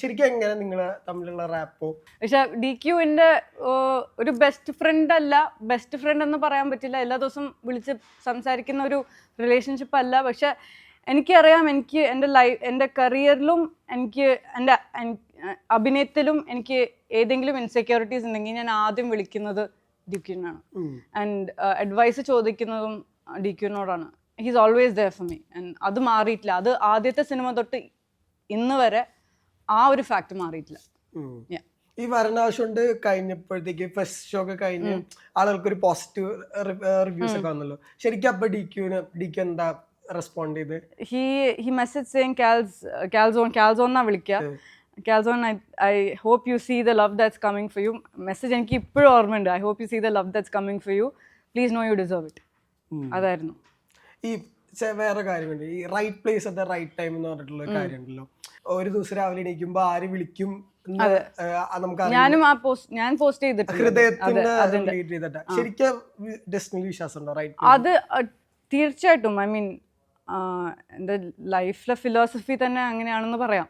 ശരിക്കും എങ്ങനെ നിങ്ങൾ തമ്മിലുള്ള റാപ്പോ? പക്ഷെ DQന്റെ ഒരു ബെസ്റ്റ് ഫ്രണ്ട് അല്ല, ബെസ്റ്റ് ഫ്രണ്ട് എന്ന് പറയാൻ പറ്റില്ല, എല്ലാ ദിവസവും വിളിച്ച് സംസാരിക്കുന്ന ഒരു റിലേഷൻഷിപ്പ് അല്ല. പക്ഷെ എനിക്കറിയാം, എനിക്ക് എൻ്റെ കരിയറിലും എനിക്ക് എൻ്റെ അഭിനയത്തിലും എനിക്ക് ഏതെങ്കിലും ഇൻസെക്യൂരിറ്റീസ് ഉണ്ടെങ്കിൽ ഞാൻ ആദ്യം വിളിക്കുന്നത് DQനാണ്. ആൻഡ് അഡ്വൈസ് ചോദിക്കുന്നതും DQനോടാണ്. He's always there for me. And അത് മാറിയിട്ടില്ല. അത് ആദ്യത്തെ സിനിമ തൊട്ട് ഇന്ന് വരെ ആ ഒരു ഫാക്ട് മാറിയിട്ടില്ല. ഈ വരണാവശ്യമുണ്ട് കഴിഞ്ഞപ്പോഴത്തേക്ക് ഫസ്റ്റ് ഷോ ഒക്കെ കഴിഞ്ഞ് ആളുകൾക്ക് ഒരു പോസിറ്റീവ് റിവ്യൂസ് ഒക്കെ വന്നല്ലോ. ശരിക്കും അപ്പൊ DQ എന്താ റെസ്പോണ്ട് ചെയ്ത്? ഹി മെസ്സേജ് സെയിങ് കാൽസോൺ എന്നാ വിളിക്കുക. Calzone, I hope you see the love that's coming for you. Message എനിക്ക് ഇപ്പോഴും ഓർമ്മയുണ്ട്. I hope you see the love that's coming for you. Please know you deserve it. അതായിരുന്നു. ഈ വേറെ കാര്യമുണ്ട്, ഈ right place at the right time എന്ന് പറഞ്ഞിട്ടുള്ള കാര്യമുണ്ടല്ലോ. ഒരു ദിവസം രാവിലെ എണീക്കുമ്പോ ആര് വിളിക്കും ഞാൻ പോസ്റ്റ് ചെയ്തിട്ടുണ്ട്. ഹൃദയത്തിന്റെ ശരിക്കും ഡെസ്റ്റിനിയിൽ വിശ്വാസം ഉണ്ടോ? അത് തീർച്ചയായിട്ടും. ഐ മീൻ എൻ്റെ ലൈഫിലെ ഫിലോസഫി തന്നെ അങ്ങനെയാണെന്ന് പറയാം.